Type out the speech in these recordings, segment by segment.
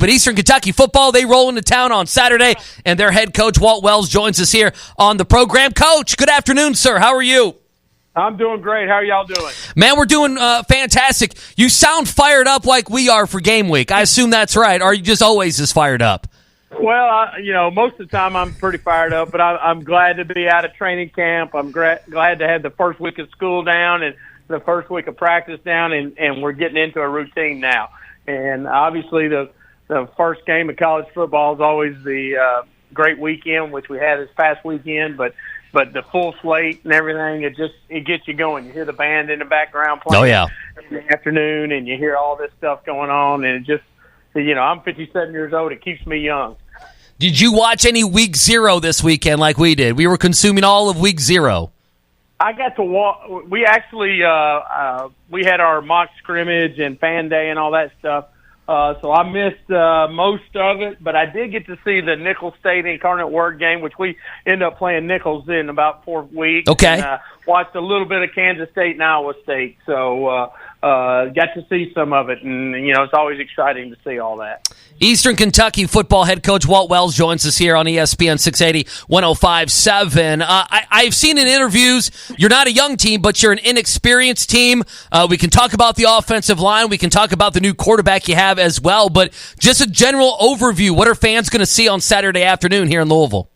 but Eastern Kentucky football, they roll into town on Saturday, and their head coach, Walt Wells, joins us here on the program. Coach, good afternoon, sir. How are you? I'm doing great. How are y'all doing? Man, we're doing fantastic. You sound fired up like we are for game week. I assume that's right. Or are you just always as fired up? Well, most of the time I'm pretty fired up, but I'm glad to be out of training camp. I'm glad to have the first week of school down and the first week of practice down, and we're getting into a routine now. And obviously the first game of college football is always the great weekend, which we had this past weekend, but the full slate and everything, it gets you going. You hear the band in the background playing in the afternoon, and you hear all this stuff going on, and it just, I'm 57 years old. It keeps me young. Did you watch any Week 0 this weekend like we did? We were consuming all of Week 0. I got to walk. We actually we had our mock scrimmage and fan day and all that stuff. So I missed most of it, but I did get to see the Nicholls State Incarnate Word game, which we end up playing Nicholls in about 4 weeks. Okay. And, watched a little bit of Kansas State and Iowa State. So got to see some of it, and, it's always exciting to see all that. Eastern Kentucky football head coach Walt Wells joins us here on ESPN 680 105.7. I've seen in interviews you're not a young team, but you're an inexperienced team. We can talk about the offensive line. We can talk about the new quarterback you have as well. But just a general overview, what are fans going to see on Saturday afternoon here in Louisville?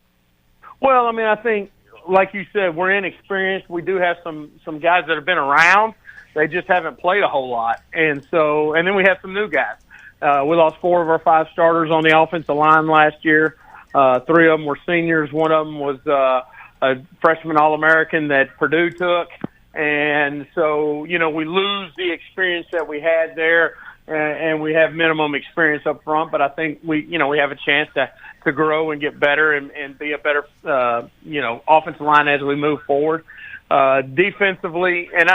Well, I think, like you said, we're inexperienced. We do have some guys that have been around. They just haven't played a whole lot. And then we have some new guys. We lost 4 of our 5 starters on the offensive line last year. 3 of them were seniors. One of them was a freshman All-American that Purdue took. And so, we lose the experience that we had there, and we have minimum experience up front. But I think we have a chance to grow and get better and be a better, offensive line as we move forward. Defensively, and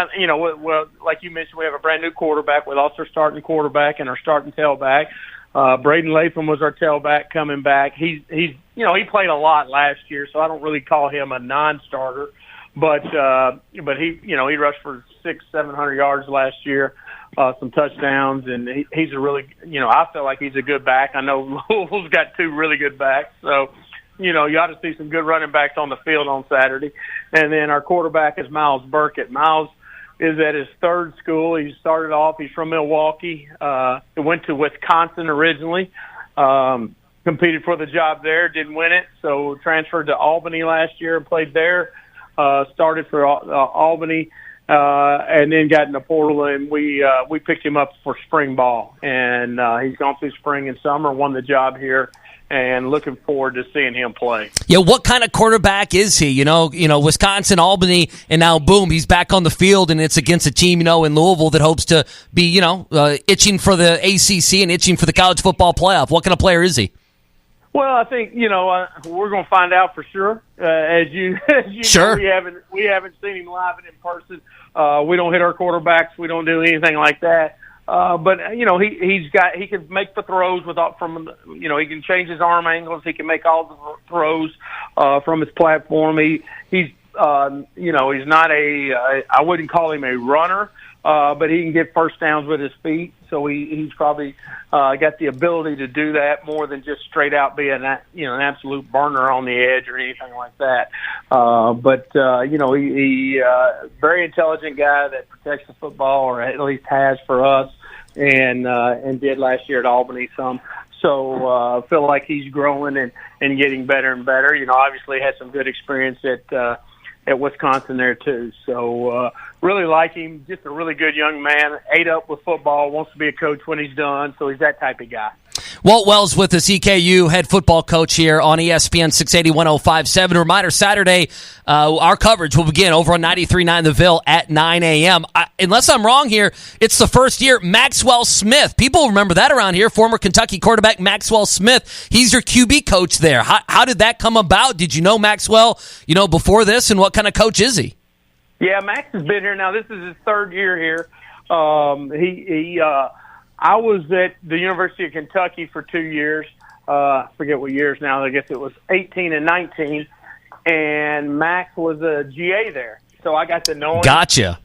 like you mentioned, we have a brand new quarterback. We lost our starting quarterback and our starting tailback. Braden Latham was our tailback coming back. He played a lot last year, so I don't really call him a non-starter. But he rushed for 600-700 yards last year, some touchdowns, and he's a really, I feel like he's a good back. I know Louisville's got 2 really good backs, so. You ought to see some good running backs on the field on Saturday. And then our quarterback is Miles Burkett. Miles is at his 3rd school. He started off, he's from Milwaukee. He went to Wisconsin originally, competed for the job there, didn't win it, so transferred to Albany last year and played there. Started for Albany, and then got in the portal, and we picked him up for spring ball. And he's gone through spring and summer, won the job here. And looking forward to seeing him play. Yeah, what kind of quarterback is he? Wisconsin, Albany, and now boom, he's back on the field, and it's against a team, in Louisville that hopes to be, itching for the ACC and itching for the college football playoff. What kind of player is he? Well, I think we're going to find out for sure. As you sure. Know, we haven't seen him live and in person. We don't hit our quarterbacks. We don't do anything like that. But he can make the throws he can change his arm angles. He can make all the throws from his platform. He's not I wouldn't call him a runner, but he can get first downs with his feet. So he's probably got the ability to do that more than just straight out be an absolute burner on the edge or anything like that. He very intelligent guy that protects the football, or at least has for us, and did last year at Albany some. So I feel like he's growing and getting better and better. Obviously had some good experience at Wisconsin there too. So really like him, just a really good young man, ate up with football, wants to be a coach when he's done, so he's that type of guy. Walt Wells with us, EKU head football coach here on ESPN 680 105.7. Reminder, Saturday, our coverage will begin over on 93.9 The Ville at 9 a.m. Unless I'm wrong here, it's the first year Maxwell Smith. People remember that around here, former Kentucky quarterback Maxwell Smith. He's your QB coach there. How did that come about? Did you know Maxwell, before this, and what kind of coach is he? Yeah, Max has been here now. This is his 3rd year here. I was at the University of Kentucky for 2 years. I forget what years now. I guess it was 18 and 19. And Max was a GA there. So I got to know him. Gotcha.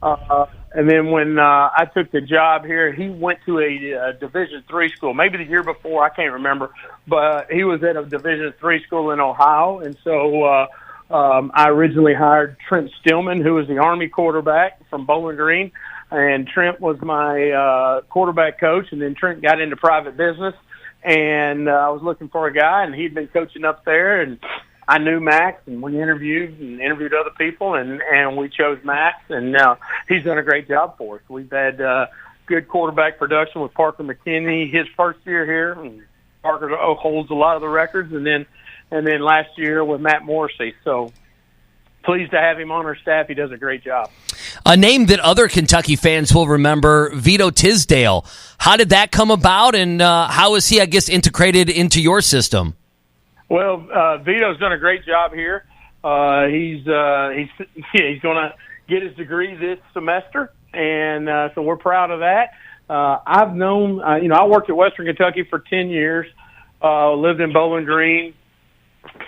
And then when I took the job here, he went to a Division III school, maybe the year before, I can't remember, but he was at a Division III school in Ohio. And so I originally hired Trent Stillman, who was the Army quarterback from Bowling Green, and Trent was my quarterback coach. And then Trent got into private business, and I was looking for a guy, and he'd been coaching up there, and I knew Max, and we interviewed other people, and we chose Max, and he's done a great job for us. We've had good quarterback production with Parker McKinney his first year here, and Parker holds a lot of the records, and then last year with Matt Morrissey. So pleased to have him on our staff. He does a great job. A name that other Kentucky fans will remember, Vito Tisdale. How did that come about, and how is he, I guess, integrated into your system? Well, Vito's done a great job here. He's going to get his degree this semester, and so we're proud of that. I've known, I worked at Western Kentucky for 10 years, lived in Bowling Green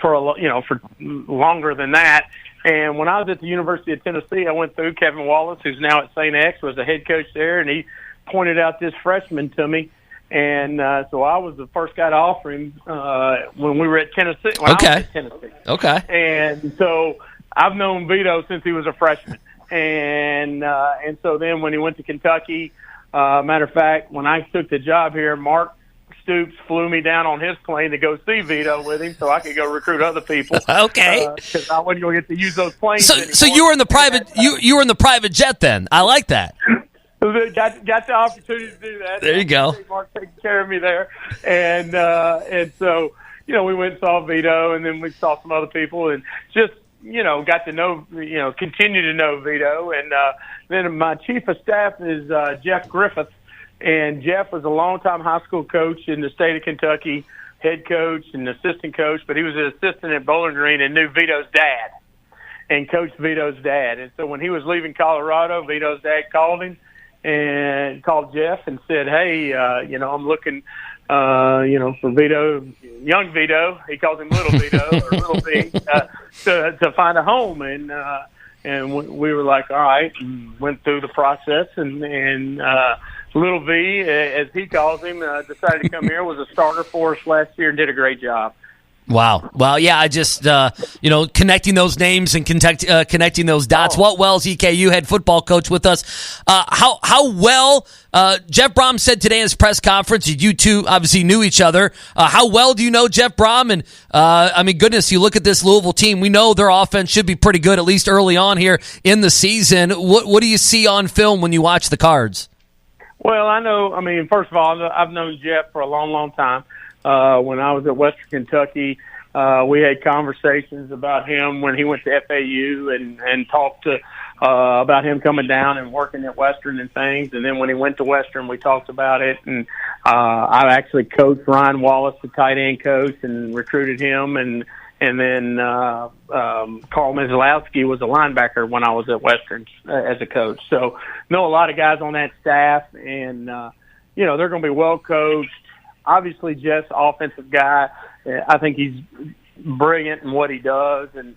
for longer than that. And when I was at the University of Tennessee, I went through Kevin Wallace, who's now at St. X, was the head coach there, and he pointed out this freshman to me. And so I was the first guy to offer him when we were at Tennessee. I was at Tennessee. Okay. And so I've known Vito since he was a freshman. And so then when he went to Kentucky, matter of fact, when I took the job here, Mark Stoops flew me down on his plane to go see Vito with him so I could go recruit other people. Okay. Because I wasn't going to get to use those planes anymore. So you were in the private you were in the private jet then. I like that. Got the opportunity to do that. There you go. Mark taking care of me there, and so we went and saw Vito, and then we saw some other people, and just got to know continue to know Vito, and then my chief of staff is Jeff Griffith, and Jeff was a longtime high school coach in the state of Kentucky, head coach and assistant coach, but he was an assistant at Bowling Green and knew Vito's dad, and coached Vito's dad, and so when he was leaving Colorado, Vito's dad called him. And called Jeff and said, "Hey, I'm looking, for Vito, young Vito. He calls him Little Vito or Little V, to find a home." And we were like, "All right." And went through the process, and Little V, as he calls him, decided to come here. Was a starter for us last year and did a great job. Wow. Well, yeah, I just, connecting those names and connecting those dots. Walt Wells, EKU head football coach with us. How well, Jeff Brom said today in his press conference, you two obviously knew each other. How well do you know Jeff Brom? And, goodness, you look at this Louisville team, we know their offense should be pretty good, at least early on here in the season. What do you see on film when you watch the Cards? Well, first of all, I've known Jeff for a long, long time. When I was at Western Kentucky, we had conversations about him when he went to FAU and talked about him coming down and working at Western and things. And then when he went to Western, we talked about it. And I actually coached Ryan Wallace, the tight end coach, and recruited him. And then Carl Mizalowski was a linebacker when I was at Western as a coach. So know a lot of guys on that staff, and they're going to be well coached. Obviously, Jeff's offensive guy. I think he's brilliant in what he does, and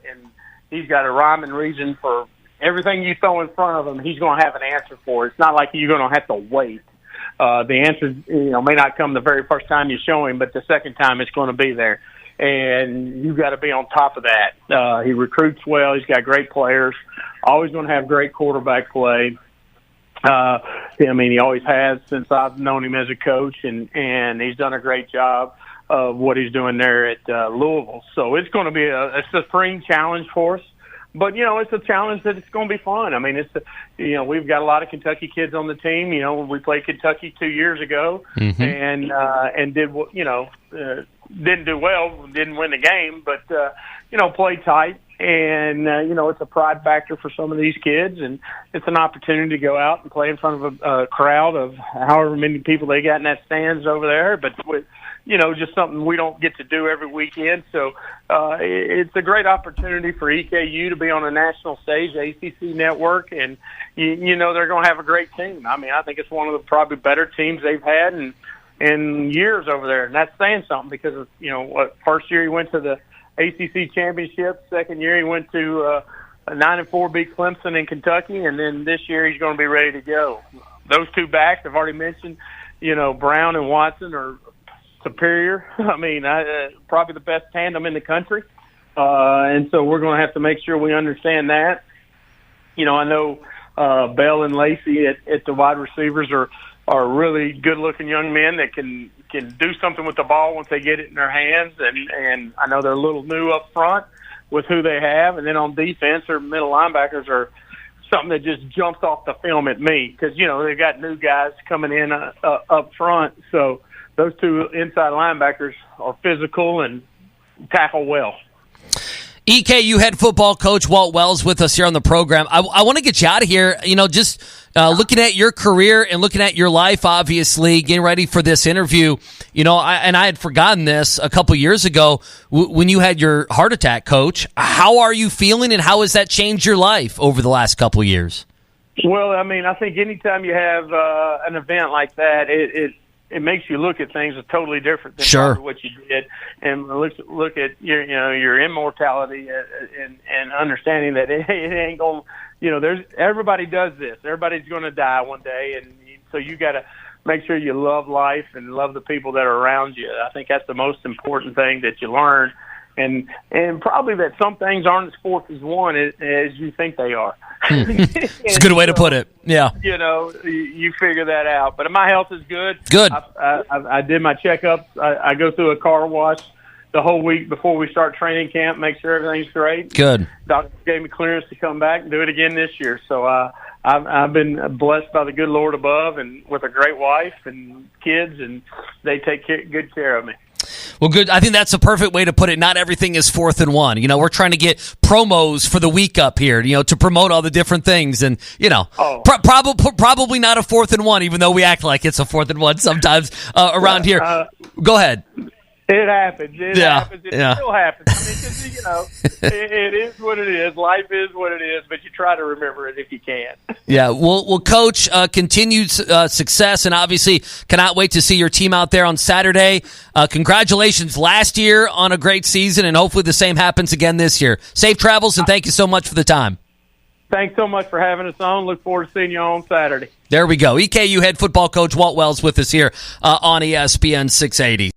he's got a rhyme and reason for everything you throw in front of him. He's going to have an answer for it. It's not like you're going to have to wait. The answer, may not come the very first time you show him, but the second time it's going to be there, and you've got to be on top of that. He recruits well. He's got great players. Always going to have great quarterback play. He always has since I've known him as a coach, and he's done a great job of what he's doing there at Louisville. So it's going to be a spring challenge for us. But, it's a challenge that it's going to be fun. We've got a lot of Kentucky kids on the team. We played Kentucky 2 years ago, and did, didn't do well, didn't win the game, but, played tight. And, it's a pride factor for some of these kids, and it's an opportunity to go out and play in front of a crowd of however many people they got in that stands over there. But, just something we don't get to do every weekend. So it's a great opportunity for EKU to be on a national stage, ACC network, and, they're going to have a great team. I think it's one of the probably better teams they've had in years over there. And that's saying something because, first year he went to the ACC championship. Second year he went to 9-4 beat Clemson in Kentucky, and then this year he's going to be ready to go. Those two backs I've already mentioned, Brown and Watson are superior. I mean, probably the best tandem in the country. And so we're going to have to make sure we understand that. I know Bell and Lacey at the wide receivers are really good-looking young men that can do something with the ball once they get it in their hands. And I know they're a little new up front with who they have. And then on defense, their middle linebackers are something that just jumps off the film at me because, they've got new guys coming in up front. So those two inside linebackers are physical and tackle well. EKU head football coach Walt Wells with us here on the program. I want to get you out of here. Just looking at your career and looking at your life, obviously, getting ready for this interview. I had forgotten this a couple years ago when you had your heart attack, Coach. How are you feeling, and how has that changed your life over the last couple years? Well, I mean, I think anytime you have an event like that, it makes you look at things totally different than what you did, and look at your immortality and understanding that it ain't going. Everybody does this. Everybody's going to die one day, and so you got to make sure you love life and love the people that are around you. I think that's the most important thing that you learn, and probably that some things aren't as forth as one as you think they are. It's a good way to put it. Yeah. You figure that out. But my health is good. Good. I did my checkups. I go through a car wash the whole week before we start training camp, make sure everything's great. Good. Doctor gave me clearance to come back and do it again this year. So I've been blessed by the good Lord above and with a great wife and kids, and they take good care of me. Well, good. I think that's a perfect way to put it. Not everything is 4th and 1. We're trying to get promos for the week up here, to promote all the different things. And, probably not a 4th and 1, even though we act like it's a 4th and 1 sometimes around here. Go ahead. It happens. It happens. It still happens. I mean, 'cause, it is what it is. Life is what it is, but you try to remember it if you can. Yeah. Well, Coach, continued success, and obviously cannot wait to see your team out there on Saturday. Congratulations last year on a great season, and hopefully the same happens again this year. Safe travels, and thank you so much for the time. Thanks so much for having us on. Look forward to seeing you on Saturday. There we go. EKU head football coach Walt Wells with us here on ESPN 680.